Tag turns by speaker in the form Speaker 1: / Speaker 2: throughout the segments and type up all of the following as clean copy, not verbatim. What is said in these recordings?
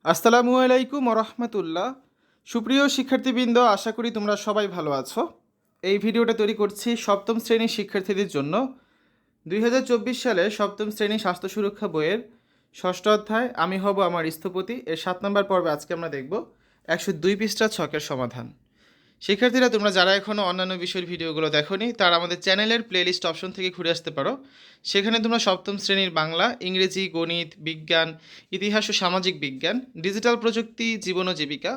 Speaker 1: আসসালামু আলাইকুম রহমতুল্লাহ। সুপ্রিয় শিক্ষার্থীবৃন্দ, আশা করি তোমরা সবাই ভালো আছো। এই ভিডিওটা তৈরি করছি সপ্তম শ্রেণীর শিক্ষার্থীদের জন্য। 2024 সালে সপ্তম শ্রেণী স্বাস্থ্য সুরক্ষা বইয়ের ষষ্ঠ অধ্যায় আমি হব আমার স্থপতি এর 7 নম্বর পর্বে আজকে আমরা দেখব 102 পৃষ্ঠা ছকের সমাধান। শিক্ষার্থীরা, তোমরা যারা এখনও অন্যান্য বিষয়ের ভিডিওগুলো দেখোনি তারা আমাদের চ্যানেলের প্লেলিস্ট অপশন থেকে ঘুরে আসতে পারো। সেখানে তোমরা সপ্তম শ্রেণীর বাংলা, ইংরেজি, গণিত, বিজ্ঞান, ইতিহাস ও সামাজিক বিজ্ঞান, ডিজিটাল প্রযুক্তি, জীবন ও জীবিকা,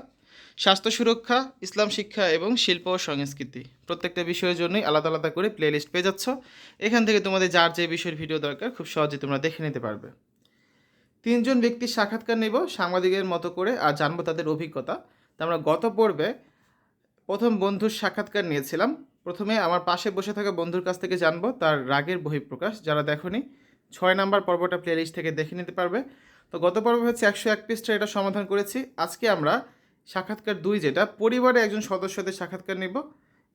Speaker 1: স্বাস্থ্য সুরক্ষা, ইসলাম শিক্ষা এবং শিল্প ও সংস্কৃতি প্রত্যেকটা বিষয়ের জন্যই আলাদা আলাদা করে প্লেলিস্ট পেয়ে যাচ্ছ। এখান থেকে তোমাদের যার যে বিষয়ের ভিডিও দরকার খুব সহজে তোমরা দেখে নিতে পারবে। 3জন ব্যক্তির সাক্ষাৎকার নেব সাংবাদিকের মতো করে আর জানবো তাদের অভিজ্ঞতা। তা আমরা গত পর্বে প্রথম বন্ধুর সাক্ষাৎকার নিয়েছিলাম। প্রথমে আমার পাশে বসে থাকা বন্ধুর কাছ থেকে জানবো তার রাগের বহিঃপ্রকাশ। যারা দেখোনি 6 নাম্বার পর্বটা প্লেলিস্ট থেকে দেখে নিতে পারবে। তো গত পর্ব হচ্ছে 101 পৃষ্ঠা, এটা সমাধান করেছি। আজকে আমরা সাক্ষাৎকার 2, যেটা পরিবারে একজন সদস্যদের সাক্ষাৎকার নিব,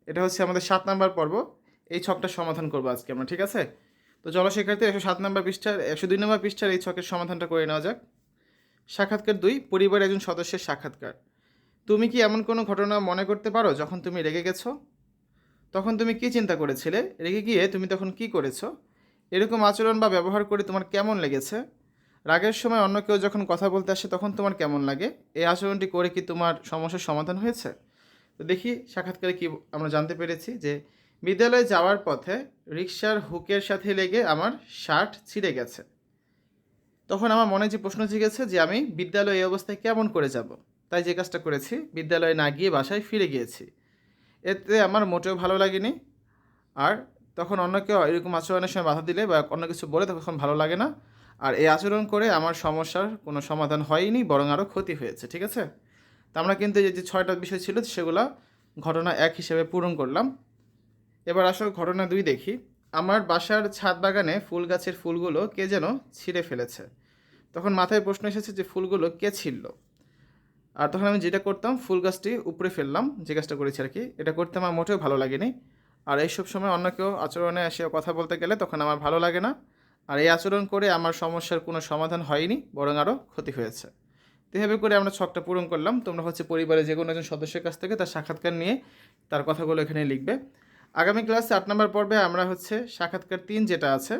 Speaker 1: এটা হচ্ছে আমাদের 7 নাম্বার পর্ব। এই ছকটা সমাধান করবো আজকে আমরা, ঠিক আছে? তো চলো শিক্ষার্থী, 107 নাম্বার পৃষ্ঠার 102 নম্বর পৃষ্ঠার এই ছকের সমাধানটা করে নেওয়া যাক। সাক্ষাৎকার 2, পরিবারের একজন সদস্যের সাক্ষাৎকার। তুমি কি এমন কোনো ঘটনা মনে করতে পারো যখন তুমি রেগে গেছো? তখন তুমি কি চিন্তা করেছিলে? রেগে গিয়ে তুমি তখন কি করেছো? এরকম আচরণ বা ব্যবহার করে তোমার কেমন লেগেছে? রাগের সময় অন্য কেউ যখন কথা বলতে আসে তখন তোমার কেমন লাগে? এই আচরণটি করে কি তোমার সমস্যার সমাধান হয়েছে? তো দেখি সাক্ষাৎকারে কি আমরা জানতে পেরেছি যে বিদ্যালয়ে যাওয়ার পথে রিকশার হুকের সাথে লেগে আমার শার্ট ছিঁড়ে গেছে। তখন আমার মনে যে প্রশ্ন জেগেছে যে আমি বিদ্যালয়ে এই অবস্থায় কেমন করে যাব, তাই যে কাজটা করেছি, বিদ্যালয়ে না গিয়ে বাসায় ফিরে গিয়েছি। এতে আমার মোটেও ভালো লাগেনি। আর তখন অন্য কেউ এরকম আচরণের সময় বাধা দিলে বা অন্য কিছু বলে তখন ভালো লাগে না। আর এই আচরণ করে আমার সমস্যার কোনো সমাধান হয়নি, বরং আরও ক্ষতি হয়েছে, ঠিক আছে? তো আমরা কিন্তু এই যে 6টা বিষয় ছিল সেগুলো ঘটনা 1 হিসেবে পূরণ করলাম। এবার আসলে ঘটনা 2 দেখি। আমার বাসার ছাদ বাগানে ফুল গাছের ফুলগুলো কে যেন ছিঁড়ে ফেলেছে। তখন মাথায় প্রশ্ন এসেছে যে ফুলগুলো কে ছিঁড়ল। আর তখন আমি যেটা করতাম, ফুল গাছটি উপরে ফেললাম, যে কাজটা করেছি আর কি। এটা করতে আমার মোটেও ভালো লাগেনি। আর এইসব সময় অন্য কেউ আচরণে এসে কথা বলতে গেলে তখন আমার ভালো লাগে না। আর এই আচরণ করে আমার সমস্যার কোনো সমাধান হয়নি, বরং আরও ক্ষতি হয়েছে। তো এভাবে করে আমরা ছকটা পূরণ করলাম। তোমরা হচ্ছে পরিবারের যে কোনো একজন সদস্যের কাছ থেকে তার সাক্ষাৎকার নিয়ে তার কথাগুলো এখানে লিখবে। আগামী ক্লাসে 8 নম্বর পর্বে আমরা হচ্ছে সাক্ষাৎকার 3 যেটা আছে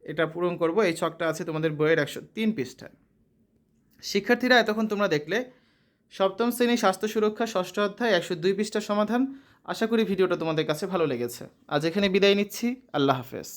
Speaker 1: এটা পূরণ করব। এই ছকটা আছে তোমাদের বইয়ের 103 পৃষ্ঠায়। শিক্ষার্থীরা, এতক্ষণ তোমরা দেখলে সপ্তম শ্রেণী স্বাস্থ্য সুরক্ষা ষষ্ঠ অধ্যায় 102 পৃষ্ঠার সমাধান। আশা করি ভিডিওটা তোমাদের কাছে ভালো লেগেছে। আজ এখানে বিদায় নিচ্ছি। আল্লাহ হাফেজ।